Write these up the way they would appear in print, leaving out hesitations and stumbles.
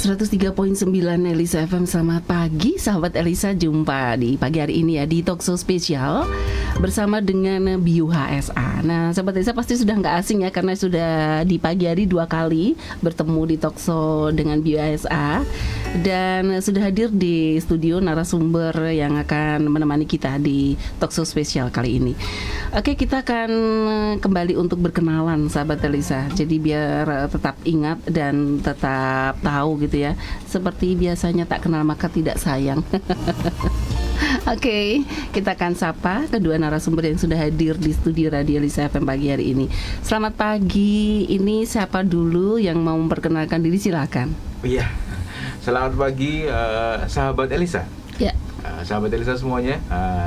103.9 Elisa FM. Selamat pagi sahabat Elisa, jumpa di pagi hari ini ya di Talkshow spesial bersama dengan Bio HSA. Nah sahabat Elisa pasti sudah nggak asing ya, karena sudah di pagi hari 2 kali bertemu di Talkshow dengan Bio HSA. Dan sudah hadir di studio narasumber yang akan menemani kita di Talkshow spesial kali ini. Oke, kita akan kembali untuk berkenalan sahabat Elisa. Jadi biar tetap ingat dan tetap tahu gitu ya. Seperti biasanya, tak kenal maka tidak sayang. Oke, kita akan sapa kedua narasumber yang sudah hadir di studio Radio Elisa FM pagi hari ini. Selamat pagi. Ini siapa dulu yang mau memperkenalkan diri, silakan. Iya. Selamat pagi sahabat Elisa. Ya. Sahabat Elisa semuanya,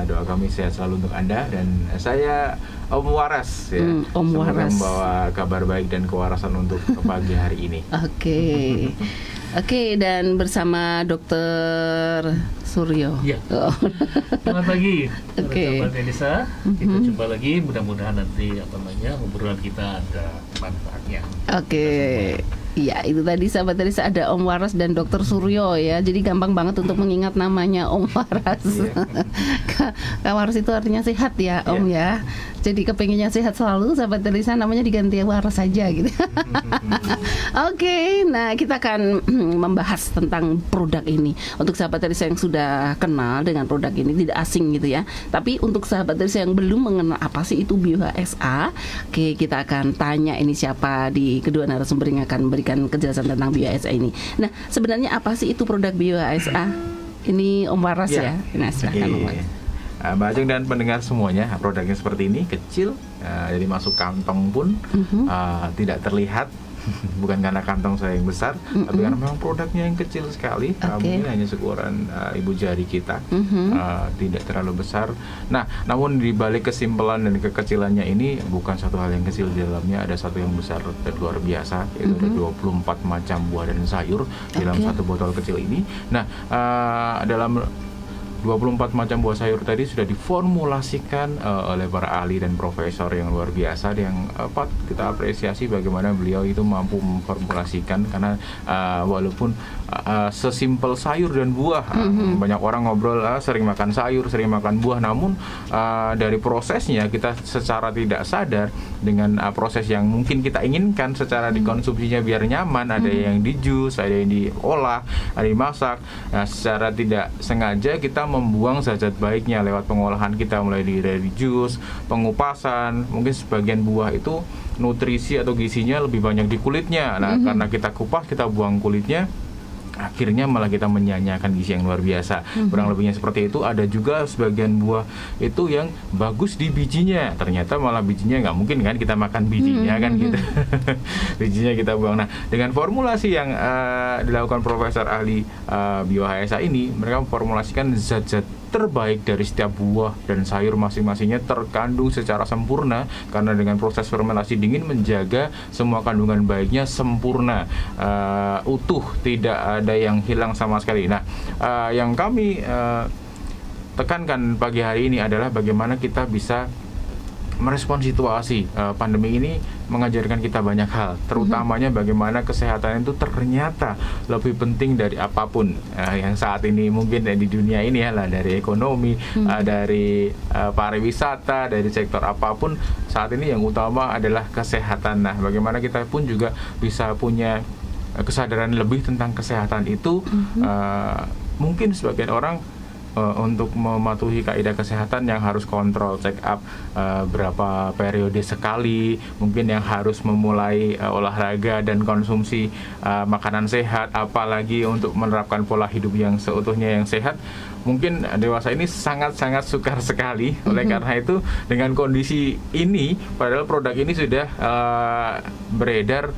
doa kami sehat selalu untuk Anda. Dan saya Om Waras ya. Om Waras membawa kabar baik dan kewarasan untuk pagi hari ini. Oke. Oke, dan bersama Dokter Suryo. Ya. Selamat pagi, Oke. sahabat Elisa. Kita jumpa lagi. Mudah-mudahan nanti obrolan kita ada manfaatnya. Oke. Iya, itu tadi sahabat Elisa, ada Om Waras dan Dokter Suryo ya. Jadi gampang banget untuk mengingat namanya Om Waras. Kak Waras itu artinya sehat ya, Om ya. Jadi kepengennya sehat selalu, sahabat Elisa, namanya diganti Waras saja gitu. Oke, nah kita akan membahas tentang produk ini. Untuk sahabat Elisa yang sudah kenal dengan produk ini, tidak asing gitu ya. Tapi untuk sahabat Elisa yang belum mengenal apa sih itu Bio HSA, oke, kita akan tanya ini siapa di kedua narasumber yang akan memberikan kejelasan tentang Bio HSA ini. Nah, sebenarnya apa sih itu produk Bio HSA? Ini Om Waras ya. Nah, silakan Om Waras. Mbak Ajeng dan pendengar semuanya, produknya seperti ini, kecil, jadi masuk kantong pun tidak terlihat. Bukan karena kantong saya yang besar, tapi karena memang produknya yang kecil sekali. Mungkin hanya seukuran ibu jari kita, tidak terlalu besar. Nah, namun di balik kesimpulan dan kekecilannya ini bukan satu hal yang kecil, di dalamnya ada satu yang besar dan luar biasa, yaitu ada 24 macam buah dan sayur dalam satu botol kecil ini. Nah, dalam 24 macam buah sayur tadi sudah diformulasikan oleh para ahli dan profesor yang luar biasa, yang kita apresiasi bagaimana beliau itu mampu memformulasikan, karena walaupun sesimpel sayur dan buah, banyak orang ngobrol sering makan sayur, sering makan buah, namun dari prosesnya kita secara tidak sadar dengan proses yang mungkin kita inginkan secara dikonsumsinya biar nyaman, ada yang di jus, ada yang diolah, ada yang dimasak. Nah, secara tidak sengaja kita membuang zat-zat baiknya lewat pengolahan kita, mulai dari jus, pengupasan. Mungkin sebagian buah itu nutrisi atau gizinya lebih banyak di kulitnya. Nah, karena kita kupas, kita buang kulitnya, akhirnya malah kita menyanyiakan gizi yang luar biasa. Kurang lebihnya seperti itu. Ada juga sebagian buah itu yang bagus di bijinya, ternyata malah bijinya nggak mungkin kan kita makan bijinya kan gitu. Bijinya kita buang. Nah, dengan formulasi yang dilakukan profesor ahli Bio HSA ini, mereka memformulasikan zat-zat terbaik dari setiap buah dan sayur masing-masingnya terkandung secara sempurna, karena dengan proses fermentasi dingin menjaga semua kandungan baiknya sempurna, utuh, tidak ada yang hilang sama sekali. Nah, yang kami tekankan pagi hari ini adalah bagaimana kita bisa merespon situasi pandemi ini. Mengajarkan kita banyak hal, terutamanya bagaimana kesehatan itu ternyata lebih penting dari apapun yang saat ini mungkin di dunia ini ya lah, dari ekonomi, dari pariwisata, dari sektor apapun saat ini yang utama adalah kesehatan. Nah, bagaimana kita pun juga bisa punya kesadaran lebih tentang kesehatan itu. Mungkin sebagian orang untuk mematuhi kaidah kesehatan yang harus kontrol check up berapa periode sekali, mungkin yang harus memulai olahraga dan konsumsi makanan sehat, apalagi untuk menerapkan pola hidup yang seutuhnya yang sehat. Mungkin dewasa ini sangat-sangat sukar sekali. Oleh karena itu, dengan kondisi ini, padahal produk ini sudah beredar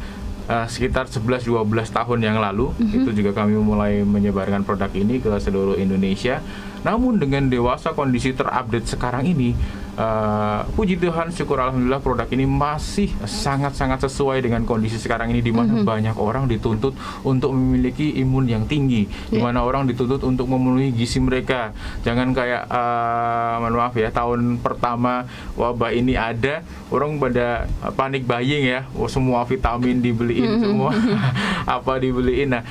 sekitar 11-12 tahun yang lalu, itu juga kami mulai menyebarkan produk ini ke seluruh Indonesia. Namun dengan dewasa, kondisi terupdate sekarang ini, puji Tuhan, syukur alhamdulillah produk ini masih sangat-sangat sesuai dengan kondisi sekarang ini, di mana banyak orang dituntut untuk memiliki imun yang tinggi, di mana orang dituntut untuk memenuhi gizi mereka. Jangan kayak mohon maaf ya, tahun pertama wabah ini ada, orang pada panik buying ya, semua vitamin dibeliin, semua apa dibeliin. Nah,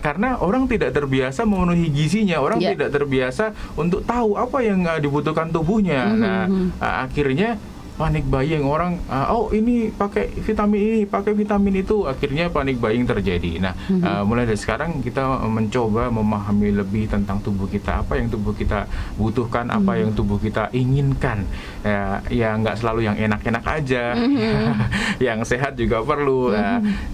karena orang tidak terbiasa memenuhi gizinya, orang tidak terbiasa untuk tahu apa yang dibutuhkan tubuhnya. Nah, akhirnya panik buying orang, oh ini pakai vitamin itu, akhirnya panik buying terjadi. Nah, mulai dari sekarang kita mencoba memahami lebih tentang tubuh kita, apa yang tubuh kita butuhkan, apa yang tubuh kita inginkan. Ya nggak selalu yang enak-enak aja, yang sehat juga perlu.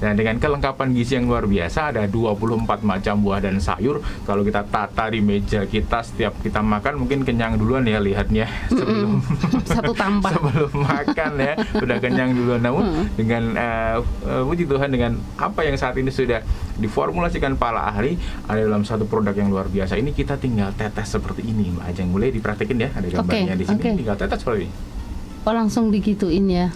Dan dengan kelengkapan gizi yang luar biasa, ada 24 macam buah dan sayur. Kalau kita tata di meja kita, setiap kita makan mungkin kenyang duluan ya lihatnya sebelum satu tampah sebelum makan ya, sudah kenyang duluan. Namun dengan puji Tuhan, dengan apa yang saat ini sudah diformulasikan para ahli, ada dalam satu produk yang luar biasa ini, kita tinggal tetes seperti ini, Mbak Ajeng. Boleh dipraktekin ya, ada gambarnya di sini. Tinggal tetes seperti ini. Oh, langsung digituin ya.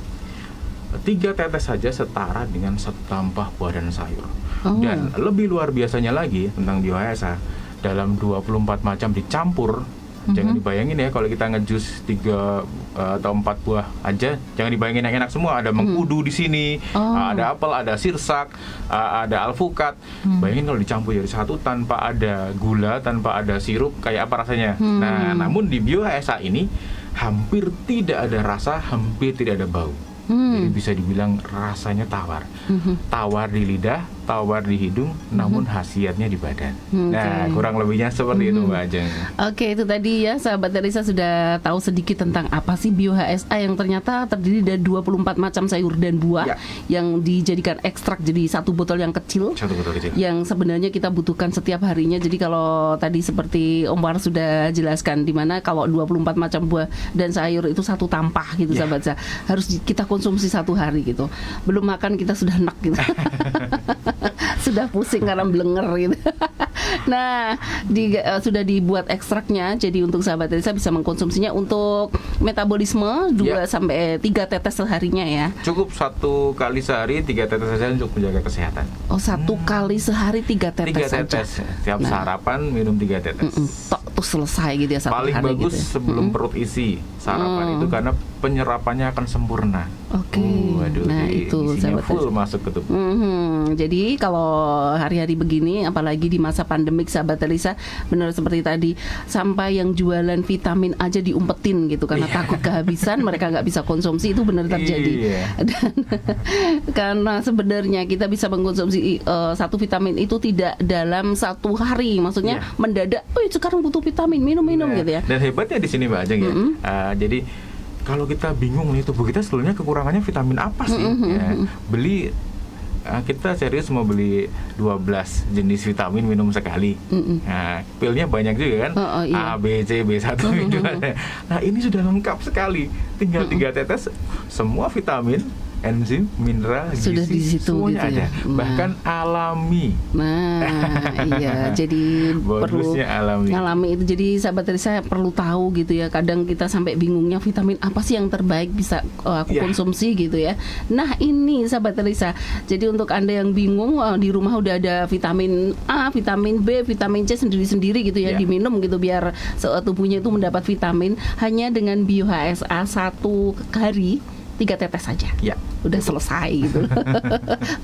3 tetes saja setara dengan 1 tampah buah dan sayur. Dan lebih luar biasanya lagi tentang BioHSA, dalam 24 macam dicampur. Jangan dibayangin ya kalau kita ngejus 3 atau 4 buah aja, jangan dibayangin yang enak semua. Ada mengkudu di sini, ada apel, ada sirsak, ada alpukat. Bayangin kalau dicampur jadi satu tanpa ada gula, tanpa ada sirup, kayak apa rasanya. Nah, namun di BioHSA ini hampir tidak ada rasa, hampir tidak ada bau. Jadi bisa dibilang rasanya tawar. Tawar di lidah, tawar di hidung, namun khasiatnya di badan. Nah, kurang lebihnya seperti itu, Mbak Ajeng. Oke, itu tadi ya, sahabat Elisa sudah tahu sedikit tentang apa sih BioHSA, yang ternyata terdiri dari 24 macam sayur dan buah yang dijadikan ekstrak jadi satu botol yang kecil. Satu botol kecil. Yang sebenarnya kita butuhkan setiap harinya. Jadi kalau tadi seperti Om War sudah jelaskan, di mana kalau 24 macam buah dan sayur itu satu tampah gitu, sahabat saya. Harus kita konsumsi satu hari gitu. Belum makan kita sudah enak gitu. Sudah pusing karena blenger gitu. Nah, sudah dibuat ekstraknya. Jadi untuk sahabat Elisa bisa mengkonsumsinya untuk metabolisme 2 sampai 3 tetes seharinya ya. Cukup 1 kali sehari 3 tetes saja untuk menjaga kesehatan. Oh, 1 kali sehari 3 tetes 3 tetes. Tiap sarapan minum 3 tetes. Tok tuh selesai gitu ya, 1 hari. Paling bagus gitu. Sebelum perut isi sarapan itu, karena penyerapannya akan sempurna. Oke. Nah, itu sahabat full masuk ke tubuh. Jadi kalau hari-hari begini, apalagi di masa pandemik, sahabat Elisa, benar seperti tadi, sampai yang jualan vitamin aja diumpetin gitu karena takut kehabisan, mereka nggak bisa konsumsi, itu benar terjadi. Dan karena sebenarnya kita bisa mengkonsumsi satu vitamin itu tidak dalam 1 hari, maksudnya mendadak, sekarang butuh vitamin, minum gitu ya. Dan hebatnya di sini, Mbak Ajeng ya. Jadi kalau kita bingung nih, tubuh kita sebetulnya kekurangannya vitamin apa sih? Beli, kita serius mau beli 12 jenis vitamin, minum sekali. Nah, pilnya banyak juga kan, A, B, C, B1, B2. Nah, ini sudah lengkap sekali. Tinggal 3 tetes, semua vitamin, enzim, mineral, sudah gizi, di situ semuanya gitu ada. ya. Bahkan alami. Nah, iya, jadi perlu alami itu. Jadi sahabat Elisa perlu tahu gitu ya. Kadang kita sampai bingungnya vitamin apa sih yang terbaik bisa aku konsumsi gitu ya. Nah, ini sahabat Elisa. Jadi untuk Anda yang bingung, di rumah udah ada vitamin A, vitamin B, vitamin C sendiri-sendiri gitu ya, diminum gitu biar tubuhnya itu mendapat vitamin. Hanya dengan BioHSA 1 hari 3 tetes saja. Udah selesai gitu.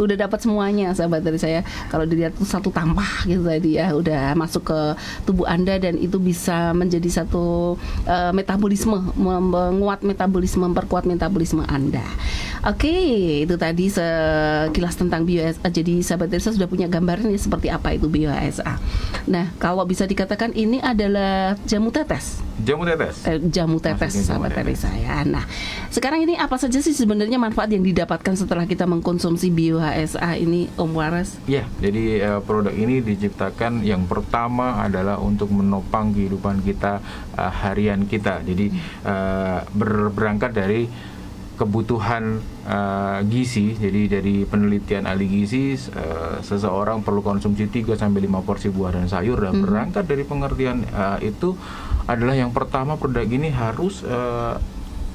Udah dapat semuanya, sahabat dari saya. Kalau dilihat tuh 1 tampah gitu tadi ya, udah masuk ke tubuh Anda dan itu bisa menjadi satu metabolisme, menguat metabolisme, memperkuat metabolisme Anda. Oke, itu tadi sekilas tentang BioHSA. Jadi sahabat Elisa sudah punya gambaran seperti apa itu BioHSA. Nah, kalau bisa dikatakan ini adalah jamu tetes. Jamu tetes sahabat Elisa ya. Nah, sekarang ini apa saja sih sebenarnya manfaat yang didapatkan setelah kita mengkonsumsi BioHSA ini, Om Waras? Ya, jadi produk ini diciptakan yang pertama adalah untuk menopang kehidupan kita harian kita. Jadi berangkat dari kebutuhan gizi. Jadi dari penelitian ahli gizi, seseorang perlu konsumsi 3-5 porsi buah dan sayur. Dan berangkat dari pengertian itu adalah yang pertama, produk ini harus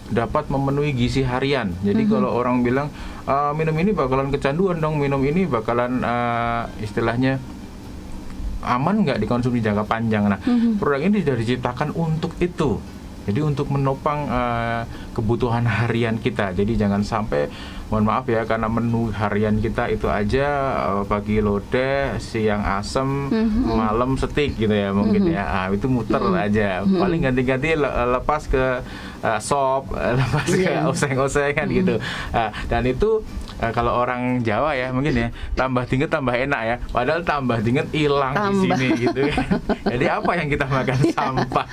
dapat memenuhi gizi harian. Jadi kalau orang bilang minum ini bakalan kecanduan dong, minum ini bakalan istilahnya aman nggak dikonsumsi jangka panjang. Nah, produk ini sudah diciptakan untuk itu. Jadi untuk menopang kebutuhan harian kita. Jadi jangan sampai, mohon maaf ya, karena menu harian kita itu aja pagi lodeh, siang asem, malam steak gitu ya mungkin ya. Itu muter aja. Paling ganti-ganti lepas ke sop, lepas ke oseng-osengan gitu. Dan itu kalau orang Jawa ya mungkin ya, tambah dingin tambah enak ya. Padahal tambah dingin hilang di sini gitu ya. Jadi apa yang kita makan? Sampah.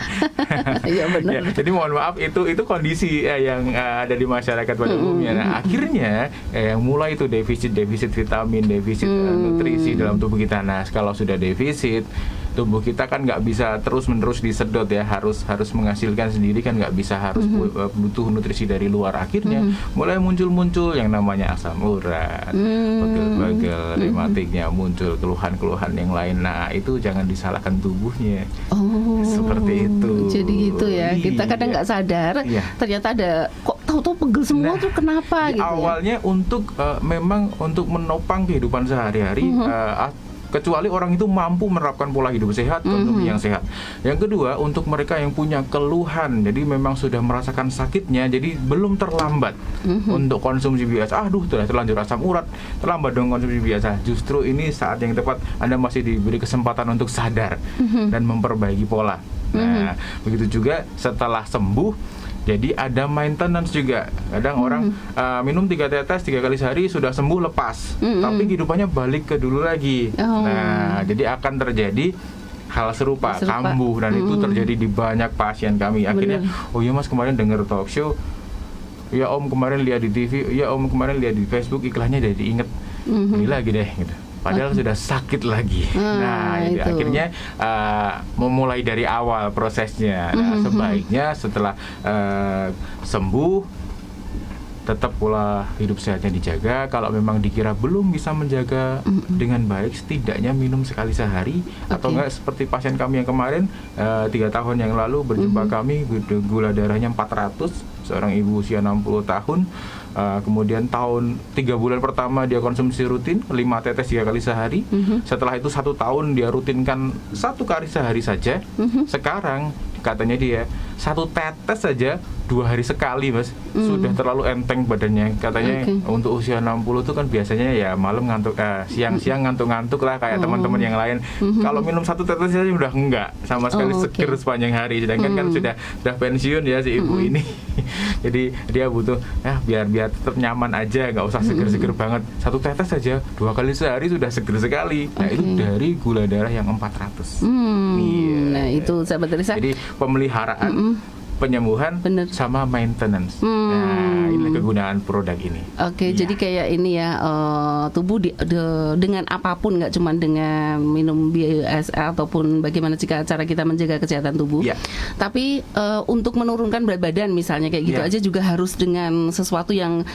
Iya benar. Ya, jadi mohon maaf, itu kondisi yang ada di masyarakat pada umumnya. Nah, akhirnya yang mulai itu defisit vitamin, defisit nutrisi dalam tubuh kita. Nah, kalau sudah defisit, tubuh kita kan nggak bisa terus-menerus disedot ya, harus menghasilkan sendiri kan, nggak bisa, harus butuh nutrisi dari luar. Akhirnya mulai muncul yang namanya asam urat, pegel-pegel, rematiknya muncul, keluhan-keluhan yang lain. Nah, itu jangan disalahkan tubuhnya. Seperti itu. Jadi gitu ya. Kita kadang nggak sadar, ternyata ada kok tahu-tahu pegel semua tuh kenapa gitu. Awalnya untuk memang untuk menopang kehidupan sehari-hari, kecuali orang itu mampu menerapkan pola hidup sehat, konsumsi yang sehat. Yang kedua, untuk mereka yang punya keluhan, jadi memang sudah merasakan sakitnya, jadi belum terlambat untuk konsumsi biasa. Aduh, sudah terlanjur asam urat, terlambat dong konsumsi biasa. Justru ini saat yang tepat, Anda masih diberi kesempatan untuk sadar dan memperbaiki pola. Nah, begitu juga setelah sembuh, jadi ada maintenance juga. Kadang orang minum 3 tetes 3 kali sehari sudah sembuh lepas, tapi kehidupannya balik ke dulu lagi. Nah, jadi akan terjadi hal serupa. Kambuh, dan itu terjadi di banyak pasien kami. Akhirnya, oh iya mas, kemarin dengar talk show, ya om kemarin lihat di TV, ya om kemarin lihat di Facebook iklannya, jadi inget ini lagi deh gitu. Padahal sudah sakit lagi. Nah, itu akhirnya memulai dari awal prosesnya. Nah, sebaiknya setelah sembuh, tetap pola hidup sehatnya dijaga. Kalau memang dikira belum bisa menjaga dengan baik, setidaknya minum sekali sehari. Atau enggak seperti pasien kami yang kemarin 3 tahun yang lalu berjumpa kami, gula darahnya 400, seorang ibu usia 60 tahun. Kemudian 3 bulan pertama dia konsumsi rutin 5 tetes 3 kali sehari. Setelah itu 1 tahun dia rutinkan 1 kali sehari saja. Sekarang katanya dia 1 tetes saja 2 hari sekali mas, sudah terlalu enteng badannya. Katanya untuk usia 60 itu kan biasanya ya malam ngantuk, siang-siang ngantuk-ngantuk lah kayak teman-teman yang lain. Kalau minum 1 tetes saja udah enggak sama sekali, seger sepanjang hari. Sedangkan kan sudah pensiun ya si ibu ini. Jadi dia butuh biar tetap nyaman aja, nggak usah seger-seger banget. 1 tetes saja 2 kali sehari sudah seger sekali. Nah, itu dari gula darah yang 400. Nah, itu sahabat Elisa. Jadi pemeliharaan, penyembuhan, sama maintenance. Nah, ini kegunaan produk ini. Jadi kayak ini ya, tubuh dengan apapun, nggak cuma dengan minum BUSA ataupun bagaimana cara kita menjaga kesehatan tubuh. Tapi untuk menurunkan berat badan misalnya kayak gitu aja juga harus dengan sesuatu yang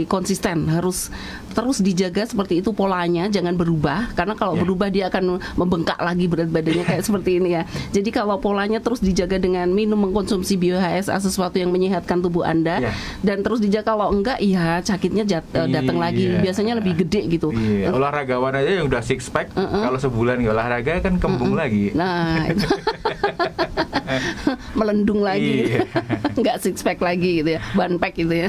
konsisten, harus terus dijaga seperti itu polanya, jangan berubah, karena kalau berubah dia akan membengkak lagi berat badannya kayak seperti ini ya. Jadi kalau polanya terus dijaga dengan minum, mengkonsumsi BioHSA, sesuatu yang menyehatkan tubuh Anda, dan terus dijaga, kalau enggak ya sakitnya datang lagi, biasanya lebih gede gitu. Olahragawan aja yang udah 6 pack, kalau sebulan nggak olahraga kan kembung lagi. Nah, itu. Melendung lagi, nggak 6 pack lagi gitu ya, ban pack gitu ya.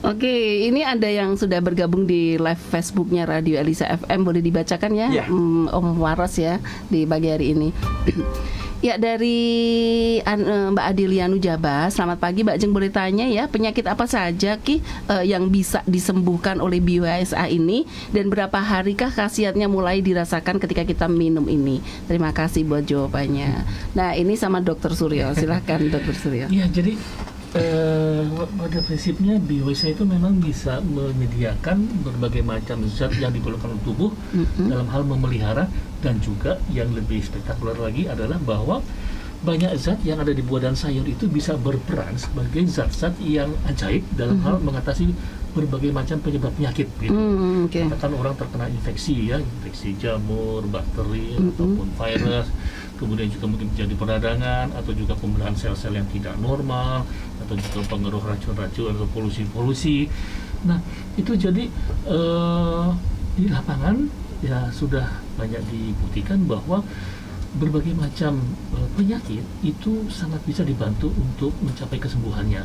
Oke, ini ada yang sudah bergabung di live Facebooknya Radio Elisa FM, boleh dibacakan ya, Om Waras ya di pagi hari ini. Ya, dari Mbak Adilianu Jaba, selamat pagi Mbak Jeng, boleh tanya ya, penyakit apa saja yang bisa disembuhkan oleh BioHSA ini, dan berapa harikah khasiatnya mulai dirasakan ketika kita minum ini? Terima kasih buat jawabannya. Nah, ini sama Dr. Suryo, silahkan Dr. Suryo. Iya, jadi pada prinsipnya BioHSA itu memang bisa menyediakan berbagai macam zat yang diperlukan oleh tubuh dalam hal memelihara, dan juga yang lebih spektakuler lagi adalah bahwa banyak zat yang ada di buah dan sayur itu bisa berperan sebagai zat-zat yang ajaib dalam hal mengatasi berbagai macam penyebab penyakit gitu. Oke. Katakan orang terkena infeksi ya, infeksi jamur, bakteri ataupun virus, kemudian juga mungkin terjadi peradangan atau juga pembelahan sel-sel yang tidak normal atau juga pengaruh racun-racun atau polusi-polusi. Nah, itu jadi di lapangan ya sudah banyak dibuktikan bahwa berbagai macam penyakit itu sangat bisa dibantu untuk mencapai kesembuhannya.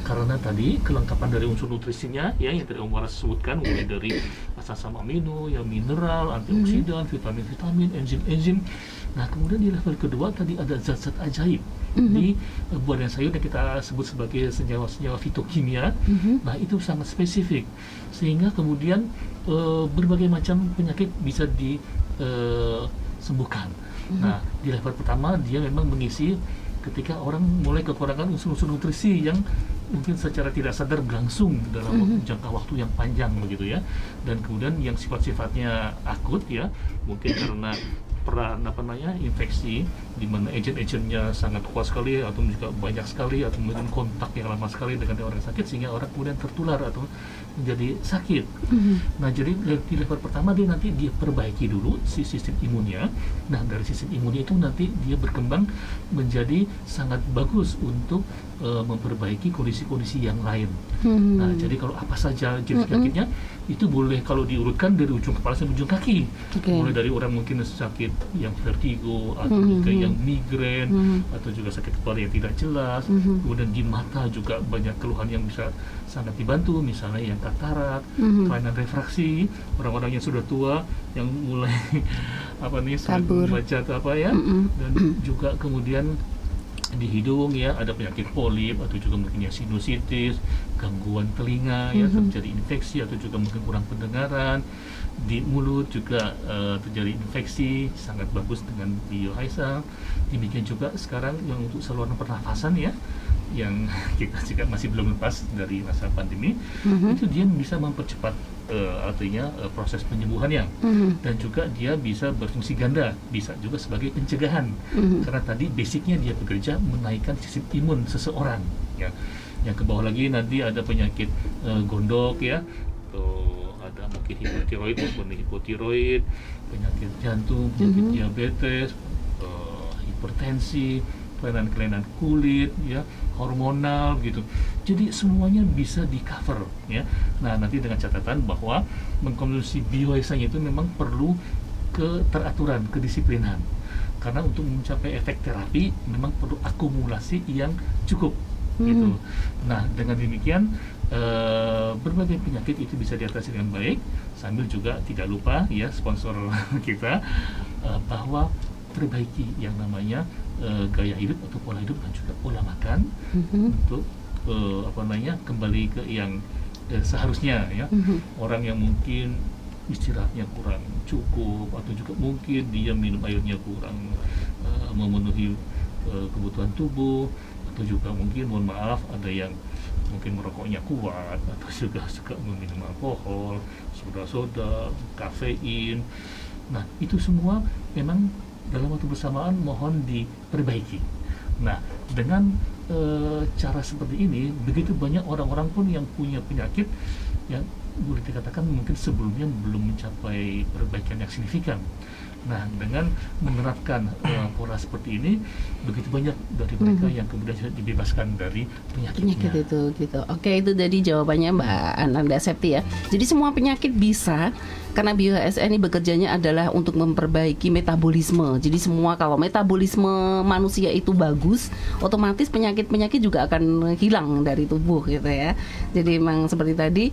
Karena tadi kelengkapan dari unsur nutrisinya ya yang tadi Om Waras sebutkan, mulai dari asam amino, ya mineral, antioksidan, vitamin-vitamin, enzim-enzim. Nah, kemudian di level kedua tadi ada zat-zat ajaib di buah dan sayur yang kita sebut sebagai senyawa-senyawa fitokimia. Nah, itu sangat spesifik sehingga kemudian berbagai macam penyakit bisa disembuhkan. Nah, di level pertama dia memang mengisi ketika orang mulai kekurangan unsur-unsur nutrisi yang mungkin secara tidak sadar berlangsung dalam jangka waktu yang panjang begitu ya. Dan kemudian yang sifat-sifatnya akut ya, mungkin karena infeksi di mana agent-agentnya sangat kuat sekali atau juga banyak sekali atau mungkin kontak yang lama sekali dengan orang sakit sehingga orang kemudian tertular atau menjadi sakit. Nah, jadi di level pertama dia nanti dia perbaiki dulu si sistem imunnya. Nah, dari sistem imunnya itu nanti dia berkembang menjadi sangat bagus untuk memperbaiki kondisi-kondisi yang lain. Nah, jadi kalau apa saja jenis penyakitnya itu boleh kalau diurutkan dari ujung kepala sampai ujung kaki. Mulai dari orang mungkin sakit yang vertigo atau juga yang migrain atau juga sakit kepala yang tidak jelas. Kemudian di mata juga banyak keluhan yang bisa sangat dibantu, misalnya yang katarak, kelainan refraksi, orang-orang yang sudah tua yang mulai sulit membaca atau apa ya, dan juga kemudian di hidung ya ada penyakit polip atau juga mungkin ya sinusitis, gangguan telinga ya terjadi infeksi atau juga mungkin kurang pendengaran. Di mulut juga terjadi infeksi, sangat bagus dengan biohaisa. Demikian juga sekarang yang untuk saluran pernafasan ya, yang kita juga masih belum lepas dari masa pandemi, itu dia bisa mempercepat artinya proses penyembuhannya, dan juga dia bisa berfungsi ganda, bisa juga sebagai pencegahan, karena tadi basicnya dia bekerja menaikkan sistem imun seseorang ya. Yang ke bawah lagi nanti ada penyakit gondok ya, ada mungkin hipotiroid maupun hipotiroid, penyakit jantung, penyakit diabetes, hipertensi, kelainan-kelainan kulit ya, hormonal gitu. Jadi semuanya bisa di cover ya. Nah, nanti dengan catatan bahwa mengkonsumsi biohaisanya itu memang perlu keteraturan, kedisiplinan. Karena untuk mencapai efek terapi memang perlu akumulasi yang cukup gitu. Nah, dengan demikian berbagai penyakit itu bisa diatasi dengan baik, sambil juga tidak lupa ya sponsor kita bahwa perbaiki yang namanya gaya hidup atau pola hidup dan juga pola makan untuk kembali ke yang seharusnya ya. Orang yang mungkin istirahatnya kurang cukup atau juga mungkin dia minum airnya kurang memenuhi kebutuhan tubuh, atau juga mungkin mohon maaf ada yang mungkin merokoknya kuat atau juga suka meminum alkohol, soda-soda, kafein. Nah, itu semua memang dalam waktu bersamaan mohon diperbaiki. Nah, dengan cara seperti ini, begitu banyak orang-orang pun yang punya penyakit yang boleh dikatakan mungkin sebelumnya belum mencapai perbaikan yang signifikan. Nah, dengan menerapkan pola seperti ini, begitu banyak dari mereka yang kemudian dibebaskan dari penyakitnya. Penyakit itu gitu. Oke, itu jadi jawabannya Mbak Ananda Septi ya. Jadi semua penyakit bisa, karena bioHSA ini bekerjanya adalah untuk memperbaiki metabolisme. Jadi semua kalau metabolisme manusia itu bagus, otomatis penyakit-penyakit juga akan hilang dari tubuh gitu ya. Jadi memang seperti tadi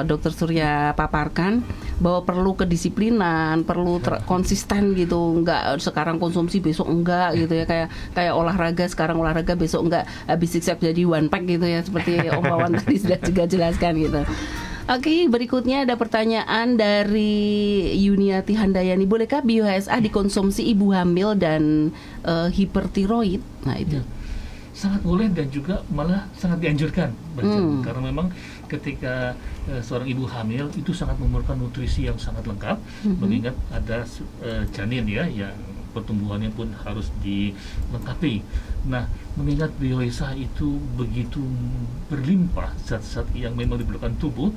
Dr. Surya paparkan bahwa perlu kedisiplinan, perlu konsisten gitu. Enggak sekarang konsumsi besok enggak gitu ya, kayak olahraga sekarang olahraga besok enggak, habis six pack jadi one pack gitu ya, seperti Om Wawan tadi sudah juga jelaskan gitu. Oke, berikutnya ada pertanyaan dari Yuniati Handayani. Bolehkah bioHSA dikonsumsi ibu hamil dan hipertiroid? Nah, itu. Sangat boleh dan juga malah sangat dianjurkan. Karena memang ketika seorang ibu hamil itu sangat memerlukan nutrisi yang sangat lengkap, mengingat ada janin ya yang pertumbuhannya pun harus dilengkapi. Nah, mengingat bioesa itu begitu berlimpah zat-zat yang memang diperlukan tubuh,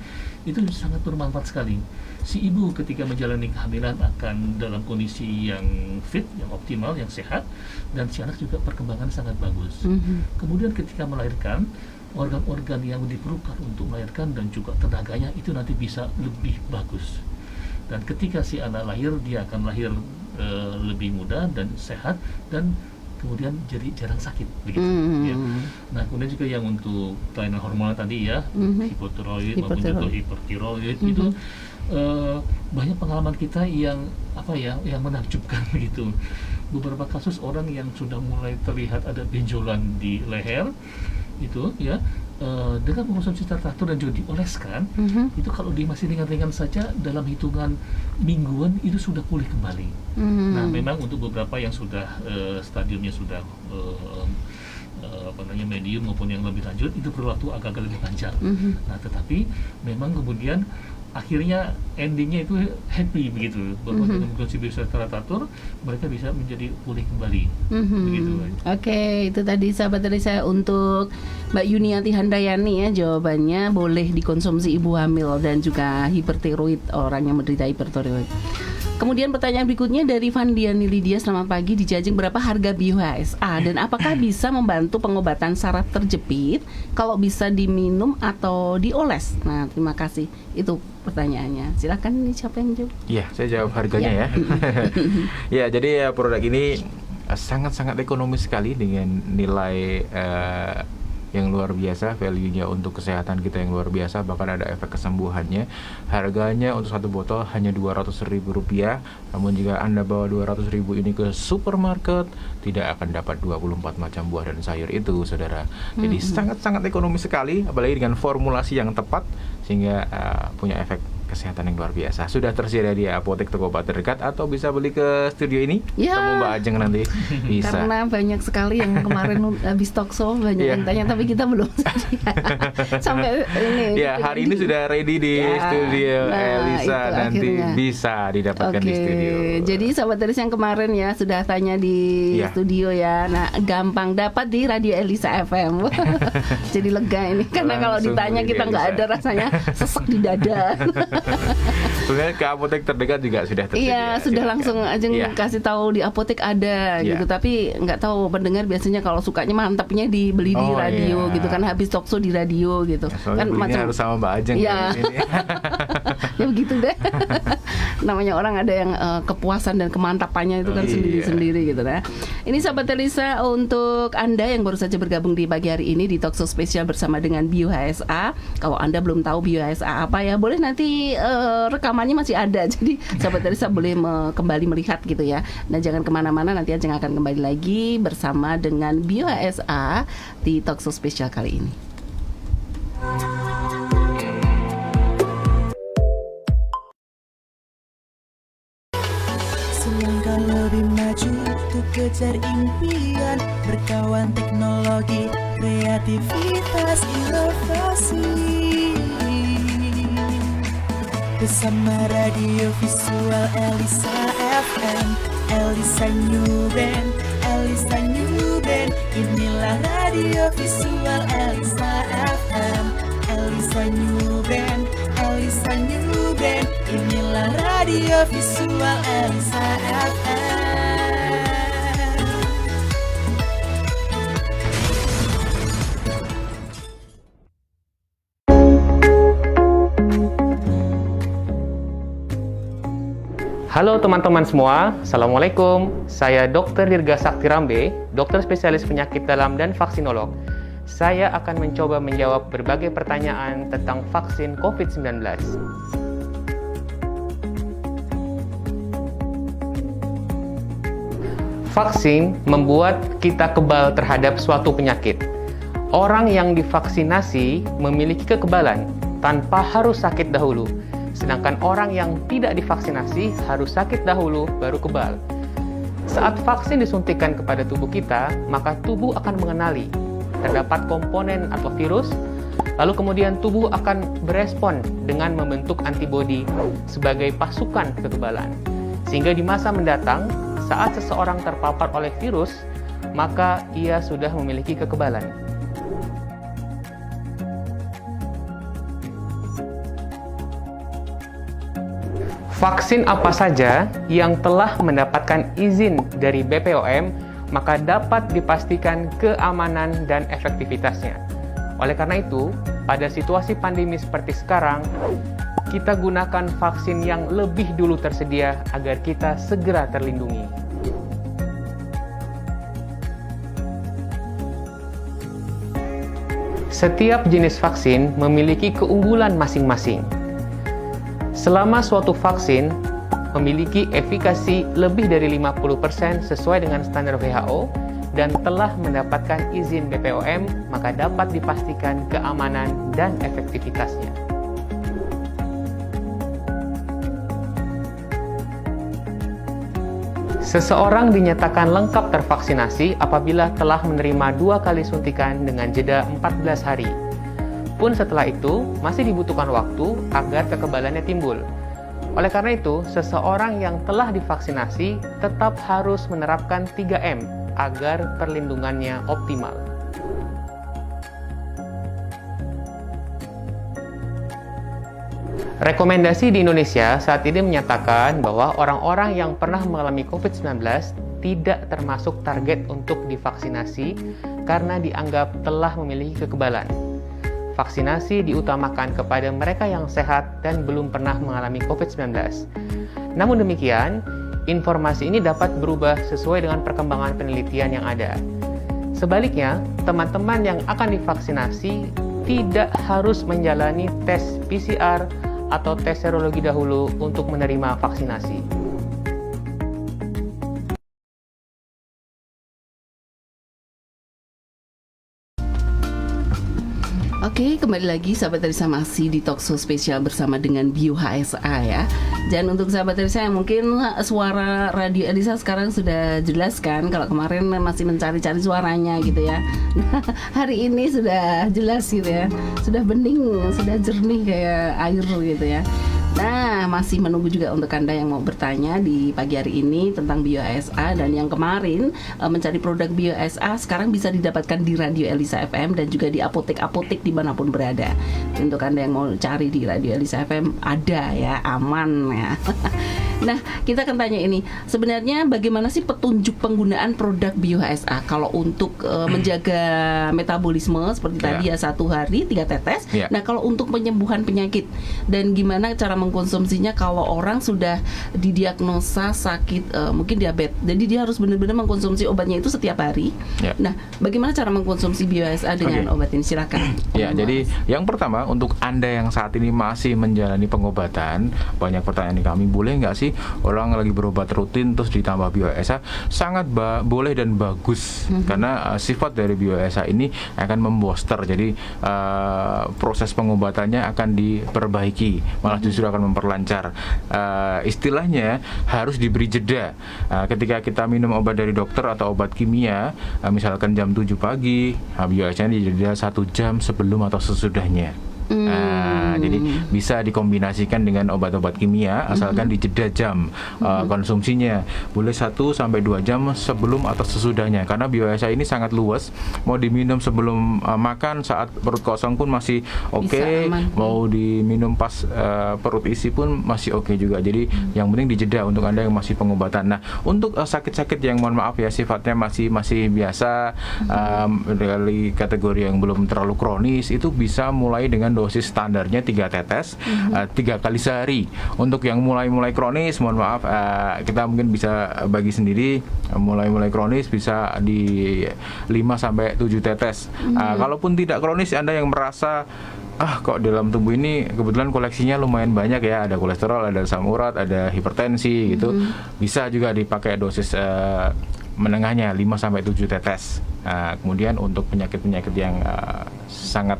itu sangat bermanfaat sekali. Si ibu ketika menjalani kehamilan akan dalam kondisi yang fit, yang optimal, yang sehat, dan si anak juga perkembangan sangat bagus. Kemudian ketika melahirkan, organ-organ yang diperlukan untuk melahirkan dan juga tenaganya itu nanti bisa lebih bagus. Dan ketika si anak lahir, dia akan lahir lebih mudah dan sehat, dan kemudian jadi jarang sakit begitu. Ya. Nah, kemudian juga yang untuk kelainan hormonal tadi ya, hipotiroid maupun juga hipertiroid itu banyak pengalaman kita yang yang menakjubkan begitu. Beberapa kasus orang yang sudah mulai terlihat ada benjolan di leher itu ya, dengan mengkonsumsi teratur dan juga dioleskan, itu kalau dia masih ringan-ringan saja dalam hitungan mingguan itu sudah pulih kembali. Nah, memang untuk beberapa yang sudah stadiumnya sudah medium maupun yang lebih lanjut itu perlu waktu agak-agak lebih panjang. Nah, tetapi memang kemudian akhirnya endingnya itu happy begitu, bahwa dengan mengkonsumsi teratur mereka bisa menjadi pulih kembali. Begitu. Oke, itu tadi sahabat dari saya untuk Mbak Yuniati Handayani ya, jawabannya boleh dikonsumsi ibu hamil dan juga hipertiroid, orang yang menderita hipertiroid. Kemudian pertanyaan berikutnya dari Vandiani Lydia, selamat pagi, di Jajeng berapa harga Bio-HSA dan apakah bisa membantu pengobatan saraf terjepit kalau bisa diminum atau dioles? Nah, terima kasih. Itu pertanyaannya. Silakan, ini siapa yang jawab? Iya, saya jawab harganya ya. Ya, jadi produk ini sangat-sangat ekonomis sekali dengan nilai yang luar biasa, value-nya untuk kesehatan kita yang luar biasa, bahkan ada efek kesembuhannya. Harganya untuk satu botol hanya Rp200.000, namun jika Anda bawa Rp200.000 ini ke supermarket, tidak akan dapat 24 macam buah dan sayur itu, saudara. Jadi sangat-sangat ekonomis sekali, apalagi dengan formulasi yang tepat, sehingga punya efek kesehatan yang luar biasa. Sudah tersedia di apotek toko obat terdekat atau bisa beli ke studio ini. Ketemu Mbak Ajeng nanti. Bisa. Karena banyak sekali yang kemarin habis talk show banyak yang tanya, tapi kita belum sampai ini. Ya, hari ini sudah ready di studio Elisa, nanti akhirnya bisa didapatkan di studio. Jadi sahabat Teris yang kemarin ya sudah tanya di studio ya. Nah, gampang dapat di Radio Elisa FM. Jadi lega ini karena kalau ditanya kita nggak ada rasanya sesek di dada. Sebenarnya ke apotek terdekat juga sudah tersedia. Iya, sudah langsung aja kasih tahu di apotek ada gitu. Tapi nggak tahu pendengar biasanya kalau sukanya mantapnya dibeli di radio gitu kan, habis talk show di radio gitu. Kan macam harus sama Mbak Ajeng ya. Ya begitu deh. Namanya orang ada yang kepuasan dan kemantapannya itu kan sendiri-sendiri gitu nah. Ini sahabat Elisa, untuk Anda yang baru saja bergabung di pagi hari ini di talk show spesial bersama dengan Bio-HSA. Kalau Anda belum tahu Bio-HSA apa ya, boleh nanti rekamannya masih ada, jadi sahabat Elisa boleh kembali melihat gitu ya. Nah, jangan kemana-mana, nanti Ajeng akan kembali lagi bersama dengan Bio-HSA di talk show spesial kali ini. Selangkah lebih maju untuk kejar impian, berkawan teknologi, kreativitas, inovasi. Bersama radio visual Elisa FM, Elisa New Band, Elisa New Band. Inilah radio visual Elisa FM, Elisa New Band, Elisa New Band. Inilah radio visual Elisa FM. Halo teman-teman semua, Assalamualaikum. Saya Dr. Dirga Sakti Rambe, dokter spesialis penyakit dalam dan vaksinolog. Saya akan mencoba menjawab berbagai pertanyaan tentang vaksin COVID-19. Vaksin membuat kita kebal terhadap suatu penyakit. Orang yang divaksinasi memiliki kekebalan tanpa harus sakit dahulu. Sedangkan orang yang tidak divaksinasi harus sakit dahulu baru kebal. Saat vaksin disuntikan kepada tubuh kita, maka tubuh akan mengenali terdapat komponen atau virus, lalu kemudian tubuh akan berespon dengan membentuk antibodi sebagai pasukan kekebalan. Sehingga di masa mendatang, saat seseorang terpapar oleh virus, maka ia sudah memiliki kekebalan. Vaksin apa saja yang telah mendapatkan izin dari BPOM, maka dapat dipastikan keamanan dan efektivitasnya. Oleh karena itu, pada situasi pandemi seperti sekarang, kita gunakan vaksin yang lebih dulu tersedia agar kita segera terlindungi. Setiap jenis vaksin memiliki keunggulan masing-masing. Selama suatu vaksin memiliki efikasi lebih dari 50% sesuai dengan standar WHO dan telah mendapatkan izin BPOM, maka dapat dipastikan keamanan dan efektivitasnya. Seseorang dinyatakan lengkap tervaksinasi apabila telah menerima 2 kali suntikan dengan jeda 14 hari. Pun setelah itu, masih dibutuhkan waktu agar kekebalannya timbul. Oleh karena itu, seseorang yang telah divaksinasi tetap harus menerapkan 3M agar perlindungannya optimal. Rekomendasi di Indonesia saat ini menyatakan bahwa orang-orang yang pernah mengalami COVID-19 tidak termasuk target untuk divaksinasi karena dianggap telah memiliki kekebalan. Vaksinasi diutamakan kepada mereka yang sehat dan belum pernah mengalami COVID-19. Namun demikian, informasi ini dapat berubah sesuai dengan perkembangan penelitian yang ada. Sebaliknya, teman-teman yang akan divaksinasi tidak harus menjalani tes PCR atau tes serologi dahulu untuk menerima vaksinasi. Oke, kembali lagi sahabat Elisa masih di Talkshow spesial bersama dengan Bio HSA ya. Dan untuk sahabat Elisa yang mungkin suara radio Elisa sekarang sudah jelas kan, kalau kemarin masih mencari-cari suaranya gitu ya. Nah, hari ini sudah jelas gitu ya, sudah bening, sudah jernih kayak air gitu ya. Nah, masih menunggu juga untuk Anda yang mau bertanya di pagi hari ini tentang Bio HSA. Dan yang kemarin mencari produk Bio HSA sekarang bisa didapatkan di Radio Elisa FM dan juga di apotek-apotek dimanapun berada. Untuk Anda yang mau cari di Radio Elisa FM ada ya, aman ya. Nah, kita akan tanya ini, sebenarnya bagaimana sih petunjuk penggunaan produk Bio HSA kalau untuk menjaga metabolisme seperti tadi ya 1 hari 3 tetes. Nah, kalau untuk penyembuhan penyakit dan gimana cara mengkonsumsinya kalau orang sudah didiagnosa sakit mungkin diabetes, jadi dia harus benar-benar mengkonsumsi obatnya itu setiap hari. Nah, bagaimana cara mengkonsumsi Bio HSA dengan obat ini? Silakan. Ya, jadi yang pertama untuk Anda yang saat ini masih menjalani pengobatan, banyak pertanyaan di kami, boleh nggak sih orang lagi berobat rutin terus ditambah Bio HSA? Sangat boleh dan bagus karena sifat dari Bio HSA ini akan membooster, jadi proses pengobatannya akan diperbaiki, malah justru akan memperlancar. Istilahnya harus diberi jeda. Ketika kita minum obat dari dokter atau obat kimia, misalkan jam 7 pagi, Bio HSA dijeda 1 jam sebelum atau sesudahnya. Jadi bisa dikombinasikan dengan obat-obat kimia asalkan di jeda jam konsumsinya. Boleh 1 sampai 2 jam sebelum atau sesudahnya. Karena Bio HSA ini sangat luas. Mau diminum sebelum makan, saat perut kosong pun masih oke. Mau diminum pas perut isi pun masih oke juga. Jadi yang penting dijeda untuk Anda yang masih pengobatan. Nah, untuk sakit-sakit yang mohon maaf ya sifatnya masih biasa, dari kategori yang belum terlalu kronis, itu bisa mulai dengan dosis standarnya 3 tetes 3 kali sehari. Untuk yang mulai kronis, mohon maaf, kita mungkin bisa bagi sendiri. Mulai kronis bisa di 5 sampai 7 tetes. Kalaupun tidak kronis, Anda yang merasa kok dalam tubuh ini kebetulan koleksinya lumayan banyak ya, ada kolesterol, ada asam urat, ada hipertensi gitu, bisa juga dipakai dosis menengahnya 5 sampai 7 tetes. Kemudian untuk penyakit-penyakit yang sangat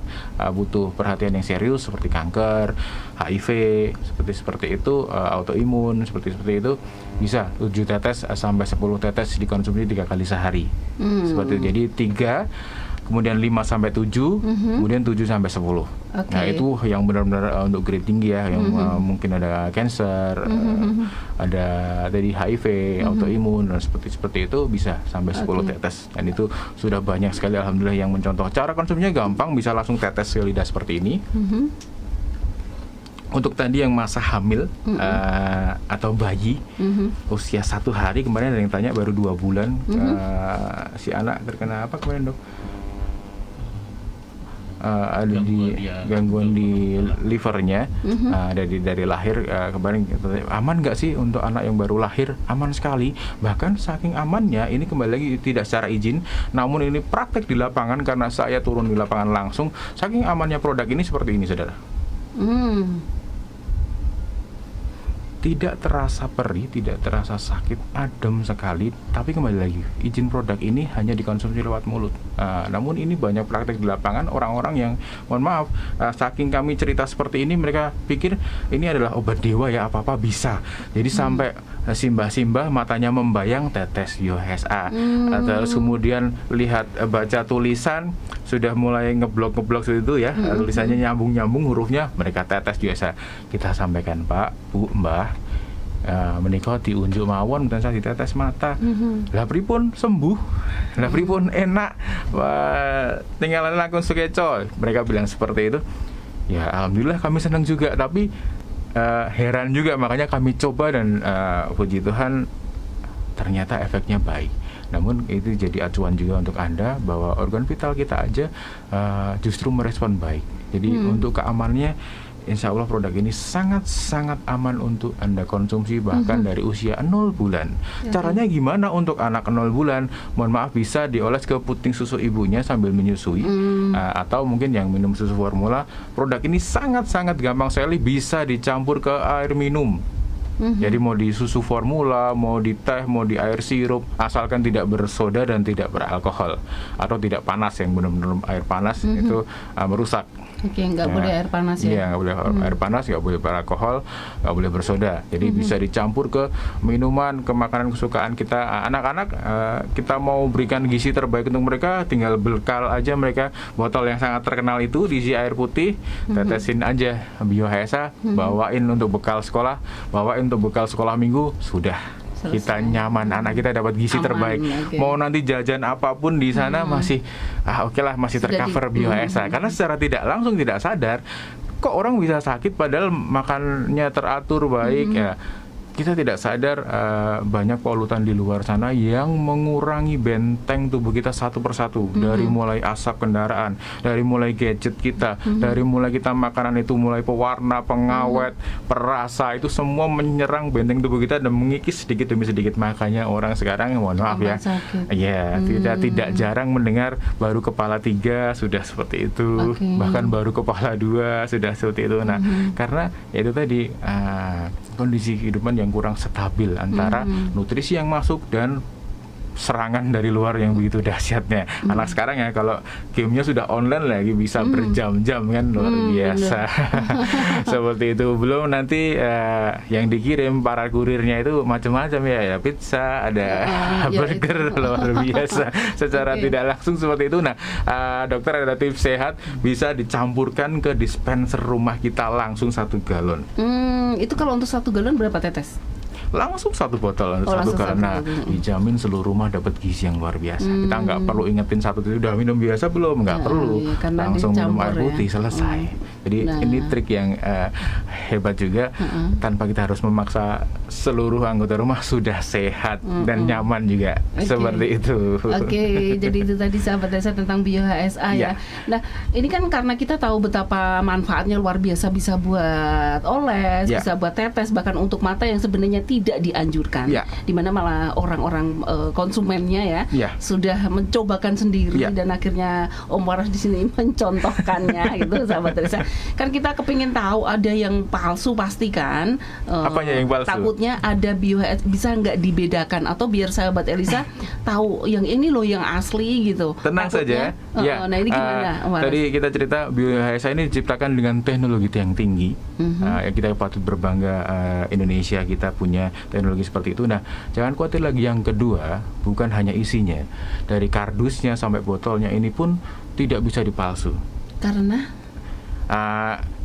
butuh perhatian yang serius seperti kanker, HIV, seperti itu, autoimun seperti itu, bisa 7 tetes sampai 10 tetes dikonsumsi 3 kali sehari. Seperti itu. Jadi 3 kemudian 5 sampai 7, kemudian 7 sampai 10. Nah, itu yang benar-benar untuk grade tinggi ya, yang mungkin ada cancer, ada tadi HIV, autoimun dan seperti itu bisa sampai 10 tetes. Dan itu sudah banyak sekali alhamdulillah yang mencontoh. Cara konsumsinya gampang, bisa langsung tetes ke lidah seperti ini. Untuk tadi yang masa hamil atau bayi usia 1 hari, kemarin ada yang tanya baru 2 bulan si anak terkena apa kemarin dok? Ada gangguan di livernya dari lahir. Kemarin aman nggak sih untuk anak yang baru lahir? Aman sekali, bahkan saking amannya ini kembali lagi tidak secara izin, namun ini praktek di lapangan karena saya turun di lapangan langsung. Saking amannya produk ini seperti ini saudara. Tidak terasa perih, tidak terasa sakit, adem sekali. Tapi kembali lagi, izin produk ini hanya dikonsumsi lewat mulut. Namun ini banyak praktek di lapangan orang-orang yang, mohon maaf, saking kami cerita seperti ini, mereka pikir ini adalah obat dewa ya, apa-apa bisa. Jadi sampai simbah-simbah matanya membayang tetes BioHSA. Terus kemudian lihat baca tulisan sudah mulai ngeblok seperti itu ya, tulisannya nyambung hurufnya, mereka tetes BioHSA. Kita sampaikan Pak, Bu, Mbah, menikah diunjuk mawon dan saya ditetes mata. Lah pripun sembuh, lah pripun enak, tinggalan langsung sukeco. Mereka bilang seperti itu. Ya alhamdulillah kami senang juga, tapi heran juga, makanya kami coba dan puji Tuhan ternyata efeknya baik. Namun itu jadi acuan juga untuk Anda bahwa organ vital kita aja justru merespon baik. Jadi untuk keamanannya, insya Allah produk ini sangat-sangat aman untuk Anda konsumsi bahkan dari usia 0 bulan. Caranya gimana untuk anak 0 bulan? Mohon maaf, bisa dioles ke puting susu ibunya sambil menyusui, atau mungkin yang minum susu formula. Produk ini sangat-sangat gampang sekali bisa dicampur ke air minum. Jadi mau di susu formula, mau di teh, mau di air sirup, asalkan tidak bersoda dan tidak beralkohol atau tidak panas, yang benar-benar air panas itu merusak. Nggak boleh air panas ya? Iya, nggak boleh air panas, nggak boleh beralkohol, nggak boleh bersoda. Jadi bisa dicampur ke minuman, ke makanan kesukaan kita. Anak-anak kita mau berikan gizi terbaik untuk mereka, tinggal bekal aja mereka botol yang sangat terkenal itu diisi air putih, tetesin aja BioHSA, bawain untuk bekal sekolah, bawain untuk bekal sekolah minggu, sudah. Selesai. Kita nyaman, anak kita dapat gizi terbaik. Mau nanti jajan apapun di sana masih oke lah, masih tercover BioHSA. Karena secara tidak langsung, tidak sadar, kok orang bisa sakit padahal makannya teratur baik ya. Kita tidak sadar banyak polutan di luar sana yang mengurangi benteng tubuh kita satu persatu. Dari mulai asap kendaraan, dari mulai gadget kita, dari mulai kita makanan itu, mulai pewarna, pengawet, perasa, itu semua menyerang benteng tubuh kita dan mengikis sedikit demi sedikit. Makanya orang sekarang, mohon maaf ya, tidak jarang mendengar baru kepala 3 sudah seperti itu, bahkan baru kepala 2 sudah seperti itu. Nah, karena itu tadi kondisi kehidupan yang kurang stabil antara nutrisi yang masuk dan serangan dari luar yang begitu dahsyatnya. Anak sekarang ya kalau gamenya sudah online lagi bisa berjam-jam kan, luar biasa. Seperti itu. Belum nanti yang dikirim para kurirnya itu macam-macam ya, pizza, ada burger, luar biasa. Secara tidak langsung seperti itu. Nah, dokter ada tips sehat, bisa dicampurkan ke dispenser rumah kita langsung 1 galon. Itu kalau untuk 1 galon berapa tetes? Langsung 1 botol, 1 galon. Nah, dijamin seluruh rumah dapat gizi yang luar biasa. Kita nggak perlu ingetin satu itu udah minum biasa belum, nggak perlu. Langsung minum air putih selesai. Jadi ini trik yang hebat juga, tanpa kita harus memaksa seluruh anggota rumah sudah sehat dan nyaman juga. Seperti itu. Jadi itu tadi sahabat desa tentang BioHSA ya. Nah, ini kan karena kita tahu betapa manfaatnya luar biasa, bisa buat oles, bisa buat tetes, bahkan untuk mata yang sebenarnya tidak dianjurkan, dimana malah orang-orang konsumennya sudah mencobakan sendiri dan akhirnya Om Waras di sini mencontohkannya gitu sahabat desa. kan kita kepingin tahu ada yang palsu pasti kan. Apanya yang palsu? Takutnya ada BioHSA, bisa nggak dibedakan atau biar sahabat Elisa tahu yang ini loh yang asli gitu. Tenang Takutnya, saja. Ya. Nah ini gimana? Waras? Tadi kita cerita BioHSA ini diciptakan dengan teknologi yang tinggi. Kita patut berbangga, Indonesia kita punya teknologi seperti itu. Nah, jangan khawatir lagi, yang kedua bukan hanya isinya, dari kardusnya sampai botolnya ini pun tidak bisa dipalsu. Karena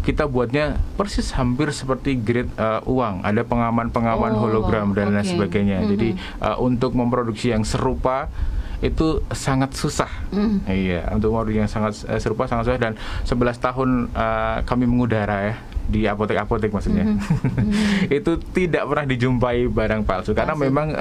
kita buatnya persis hampir seperti grade uang, ada pengaman hologram dan lain sebagainya. Jadi untuk memproduksi yang serupa itu sangat susah. Iya, untuk memproduksi yang sangat serupa sangat susah, dan 11 tahun kami mengudara ya di apotek-apotek maksudnya. Itu tidak pernah dijumpai barang palsu karena memang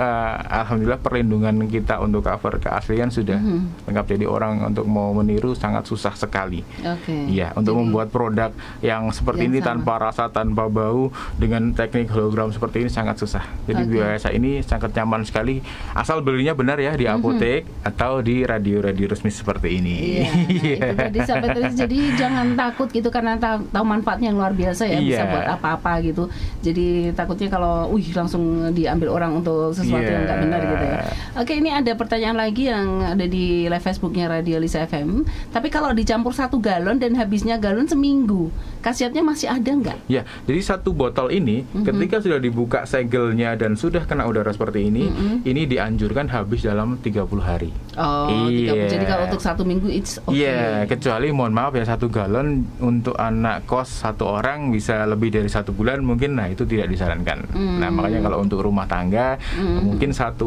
alhamdulillah perlindungan kita untuk cover keaslian sudah lengkap. Jadi orang untuk mau meniru sangat susah sekali. Iya, untuk membuat produk yang seperti ini sama, tanpa rasa, tanpa bau, dengan teknik hologram seperti ini sangat susah. Jadi BioHSA ini sangat nyaman sekali, asal belinya benar ya di apotek atau di radio-radio resmi seperti ini. Itu tadi sampai tadi, jadi jangan takut gitu karena tahu manfaatnya yang luar biasa ya, bisa buat apa-apa gitu. Jadi takutnya kalau langsung diambil orang untuk sesuatu yang nggak benar gitu ya. Oke, ini ada pertanyaan lagi yang ada di live Facebooknya Radio Elisa FM. Tapi kalau dicampur 1 galon dan habisnya galon seminggu, khasiatnya masih ada nggak? Ya, jadi 1 botol ini ketika sudah dibuka segelnya dan sudah kena udara seperti ini dianjurkan habis dalam 30 hari. Jadi kalau untuk 1 minggu it's okay. Iya, kecuali mohon maaf ya 1 galon untuk anak kos 1 orang bisa lebih dari 1 bulan mungkin, nah itu tidak disarankan. Nah makanya kalau untuk rumah tangga mungkin 1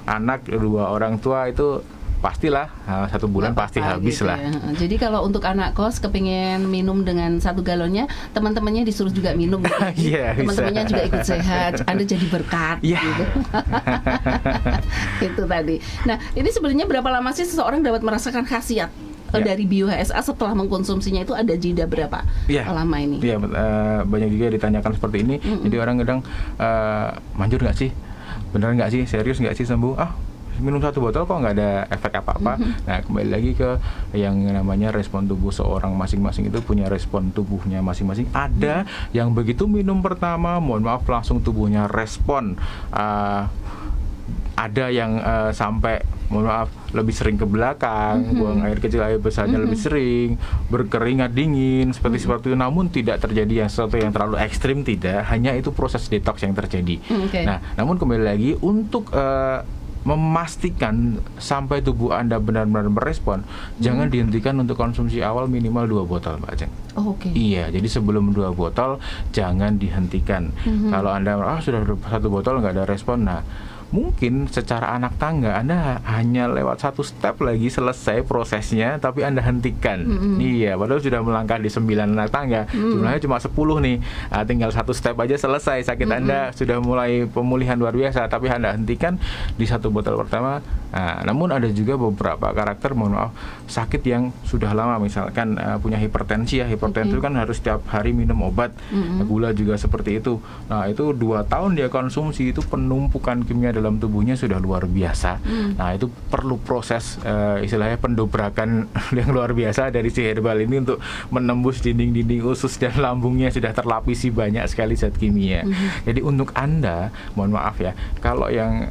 anak 2 orang tua itu pastilah 1 bulan pasti habis gitu lah. Ya. Jadi kalau untuk anak kos kepingin minum dengan 1 galonnya, teman-temannya disuruh juga minum. Teman-temannya juga ikut sehat, Anda jadi berkat. Gitu. Itu tadi. Nah ini sebenarnya berapa lama sih seseorang dapat merasakan khasiat dari BioHSA setelah mengkonsumsinya, itu ada jeda berapa lama ini? Iya, banyak juga ditanyakan seperti ini. Jadi orang kadang manjur nggak sih, bener nggak sih, serius nggak sih sembuh? Minum 1 botol kok nggak ada efek apa-apa. Nah kembali lagi ke yang namanya respon tubuh seorang masing-masing, itu punya respon tubuhnya masing-masing. Ada yang begitu minum pertama, mohon maaf langsung tubuhnya respon. Ada yang sampai mohon maaf lebih sering ke belakang, buang air kecil air besarnya lebih sering, berkeringat dingin seperti itu. Namun tidak terjadi yang sesuatu yang terlalu ekstrim, tidak, hanya itu proses detox yang terjadi. Nah namun kembali lagi untuk memastikan sampai tubuh Anda benar-benar merespon, jangan dihentikan untuk konsumsi awal minimal 2 botol Mbak Ajeng. Iya, jadi sebelum 2 botol jangan dihentikan. Kalau Anda sudah 1 botol nggak ada respon, nah mungkin secara anak tangga Anda hanya lewat 1 step lagi selesai prosesnya, tapi Anda hentikan. Iya, padahal sudah melangkah di 9 anak tangga, jumlahnya cuma 10 nih. Tinggal 1 step aja selesai, sakit Anda sudah mulai pemulihan luar biasa, tapi Anda hentikan di 1 botol pertama. Namun ada juga beberapa karakter, mohon maaf, sakit yang sudah lama, misalkan punya hipertensi ya. Hipertensi itu kan harus setiap hari minum obat. Gula juga seperti itu. Nah itu 2 tahun dia konsumsi, itu penumpukan kimia dalam tubuhnya sudah luar biasa. Nah itu perlu proses istilahnya pendobrakan yang luar biasa dari si herbal ini untuk menembus dinding-dinding usus dan lambungnya sudah terlapisi banyak sekali zat kimia. Jadi untuk Anda, mohon maaf ya, kalau yang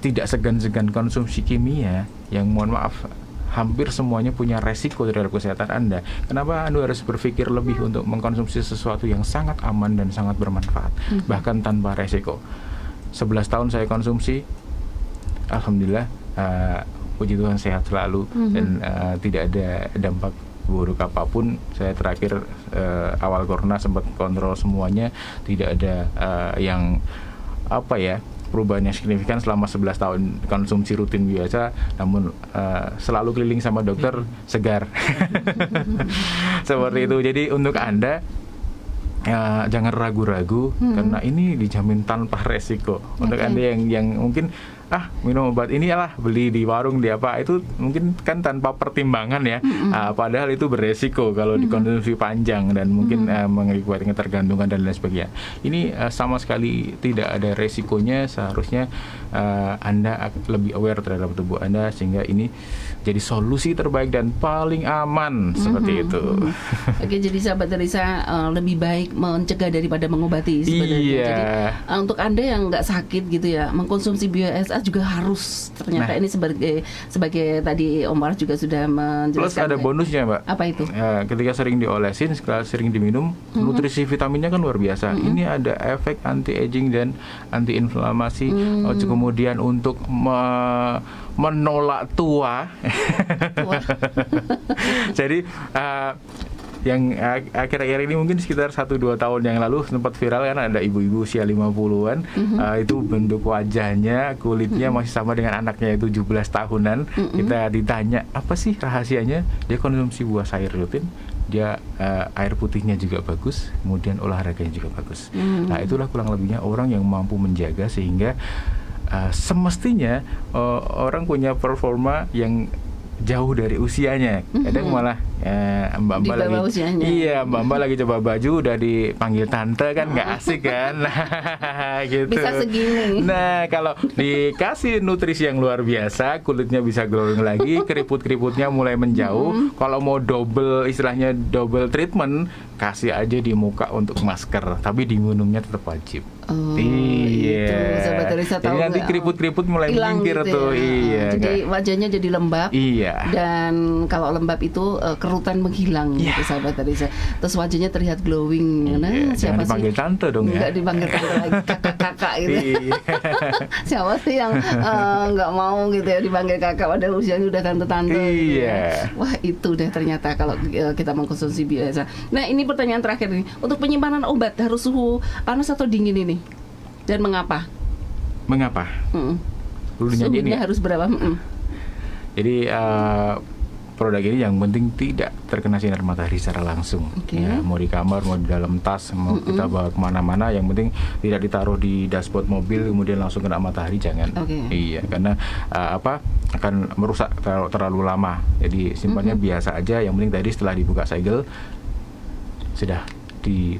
tidak segan-segan konsumsi kimia, yang mohon maaf hampir semuanya punya resiko terhadap kesehatan Anda. Kenapa Anda harus berpikir lebih untuk mengkonsumsi sesuatu yang sangat aman dan sangat bermanfaat, bahkan tanpa resiko? 11 tahun saya konsumsi, alhamdulillah, puji Tuhan sehat selalu dan tidak ada dampak buruk apapun. Saya terakhir awal corona sempat kontrol semuanya, tidak ada yang perubahan yang signifikan selama 11 tahun konsumsi rutin biasa. Namun selalu keliling sama dokter, segar. Seperti itu. Jadi untuk Anda jangan ragu-ragu, karena ini dijamin tanpa resiko. Untuk Anda yang mungkin minum obat ini lah, beli di warung di apa, itu mungkin kan tanpa pertimbangan ya. Padahal itu beresiko kalau dikonsumsi panjang dan mungkin mengakibatkan ketergantungan dan lain sebagainya. Ini sama sekali tidak ada resikonya. Seharusnya Anda lebih aware terhadap tubuh Anda, sehingga ini jadi solusi terbaik dan paling aman seperti itu. Oke, jadi sahabat Elisa, lebih baik mencegah daripada mengobati sebenarnya. Iya. Jadi untuk Anda yang nggak sakit gitu ya, mengkonsumsi BioSA juga harus. Ternyata ini sebagai tadi Om Waras juga sudah menjelaskan. Plus ada bonusnya, Mbak. Apa itu? Ketika sering diolesin, sering diminum, nutrisi vitaminnya kan luar biasa. Ini ada efek anti-aging dan anti-inflamasi. Kemudian untuk menolak tua. Jadi yang akhir-akhir ini mungkin sekitar 1-2 tahun yang lalu sempat viral kan, ada ibu-ibu usia 50-an, itu bentuk wajahnya, kulitnya masih sama dengan anaknya, itu 17 tahunan. Kita ditanya, apa sih rahasianya? Dia konsumsi buah sayur rutin, dia air putihnya juga bagus, kemudian olahraganya juga bagus. Nah, itulah kurang lebihnya orang yang mampu menjaga, sehingga semestinya orang punya performa yang jauh dari usianya. Kadang malah mbak-mbak lagi usianya. Iya, mbak-mbak lagi coba baju udah dipanggil tante, kan nggak asik kan. Gitu. Bisa segini. Nah, kalau dikasih nutrisi yang luar biasa, kulitnya bisa glowing lagi, keriput-keriputnya mulai menjauh. Kalau mau istilahnya double treatment, kasih aja di muka untuk masker, tapi di minumnya tetap wajib. Itu sahabat Elisa tahu. Jadi nanti keriput-keriput mulai menyingkir gitu tuh. ya. Iya. Jadi wajahnya jadi lembab. Iya. Dan kalau lembab itu kerutan menghilang gitu sahabat Elisa. Terus wajahnya terlihat glowing. Nah, siapa Jangan dipanggil sih? tante dong ya. Enggak dipanggil tante lagi, kakak-kakak gitu. Iya. Siapa sih yang nggak mau gitu ya dipanggil kakak padahal usianya udah tante-tante gitu ya. Wah, itu deh ternyata kalau kita mengkonsumsi biasa. Nah, ini pertanyaan terakhir nih. Untuk penyimpanan obat harus suhu panas atau dingin ini? Dan mengapa? Mengapa? Lu dinyanyiin Suhunya ya? harus berapa? Jadi produk ini yang penting tidak terkena sinar matahari secara langsung. Ya, mau di kamar, mau di dalam tas, mau kita bawa kemana-mana, yang penting tidak ditaruh di dashboard mobil kemudian langsung kena matahari, jangan. Iya, karena akan merusak terlalu lama. Jadi simpannya biasa aja. Yang penting tadi setelah dibuka segel sudah di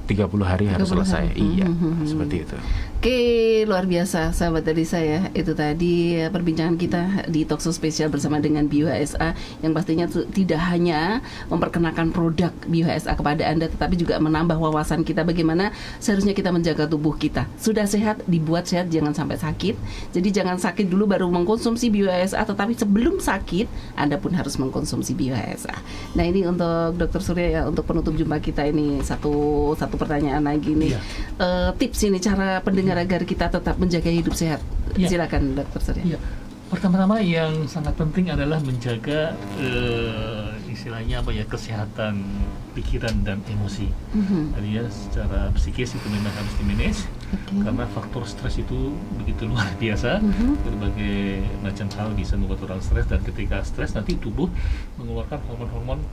30 hari harus selesai. Iya, seperti itu. Oke, luar biasa sahabat Elisa ya. Itu tadi perbincangan kita di Talkshow spesial bersama dengan BioHSA, yang pastinya tidak hanya memperkenalkan produk BioHSA kepada Anda, tetapi juga menambah wawasan kita bagaimana seharusnya kita menjaga tubuh kita. Sudah sehat, dibuat sehat, jangan sampai sakit. Jadi jangan sakit dulu baru mengkonsumsi BioHSA, tetapi sebelum sakit Anda pun harus mengkonsumsi BioHSA. Nah, ini untuk Dr. Surya ya, untuk penutup jumpa kita ini satu pertanyaan lagi nih. Tips ini cara pendengar agar kita tetap menjaga hidup sehat. Silakan Dr. Surya. Pertama-tama yang sangat penting adalah menjaga istilahnya kesehatan pikiran dan emosi. Jadi secara psikis itu memang harus di-manage, karena faktor stres itu begitu luar biasa. Berbagai macam hal bisa membuat orang stres, dan ketika stres nanti tubuh mengeluarkan hormon-hormon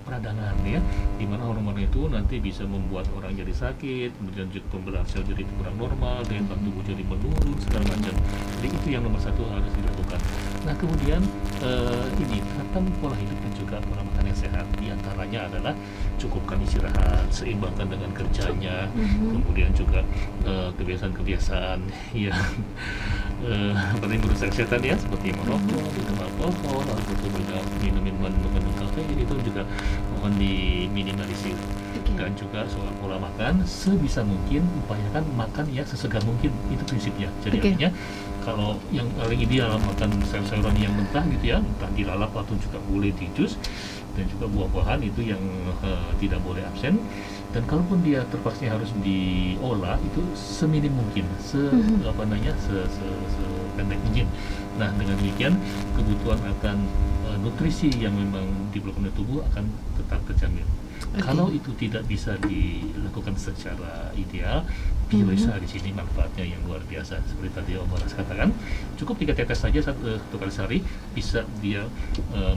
peradangan ya, di mana hormon itu nanti bisa membuat orang jadi sakit, kemudian juga pembelahan sel jadi kurang normal, daya tahan tubuh jadi menurun segala macam. Jadi itu yang nomor satu harus dilakukan. Nah, kemudian ini terapkan pola hidup dan juga pola makan yang sehat. Di antaranya adalah cukupkan istirahat, seimbangkan dengan kerjanya, kemudian juga kebiasaan-kebiasaan yang paling merusak kesehatan ya, seperti merokok, minum alkohol, atau minum minuman mengandung kafein, itu juga mohon diminimalisir. Dan juga soal pola makan, sebisa mungkin upayakan makan ya sesegar mungkin, itu prinsipnya. Jadi artinya kalau yang paling ideal makan sayur-sayuran yang mentah gitu ya, entah dilalap atau juga boleh di jus, dan juga buah-buahan itu yang tidak boleh absen. Dan kalaupun dia terpaksa harus diolah, itu seminim mungkin, sependek mungkin. Nah, dengan demikian kebutuhan akan nutrisi yang memang diperlukan oleh tubuh akan tetap terjamin. Kalau itu tidak bisa dilakukan secara ideal, BioSA di sini manfaatnya yang luar biasa. Seperti tadi Om Waras katakan, cukup 3 tetes saja satu kali sehari bisa dia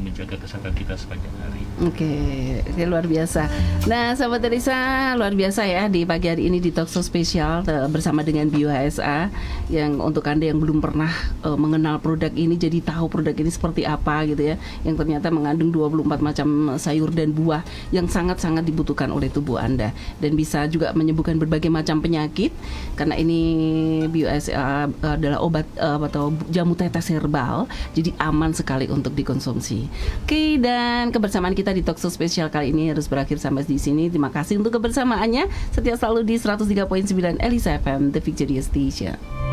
menjaga kesehatan kita sepanjang hari. Oke, luar biasa. Nah, sahabat Elisa, luar biasa ya di pagi hari ini di Talkshow spesial bersama dengan BioHSA, yang untuk Anda yang belum pernah mengenal produk ini jadi tahu produk ini seperti apa gitu ya, yang ternyata mengandung 24 macam sayur dan buah yang sangat-sangat dibutuhkan oleh tubuh Anda dan bisa juga menyembuhkan berbagai macam penyakit karena ini BioHSA adalah obat atau jamu tetes herbal, jadi aman sekali untuk dikonsumsi. Oke, dan kebersamaan kita di Talkshow spesial kali ini harus berakhir sampai di sini. Terima kasih untuk kebersamaannya. Setia selalu di 103.9 Elisa FM, The Victoria Station.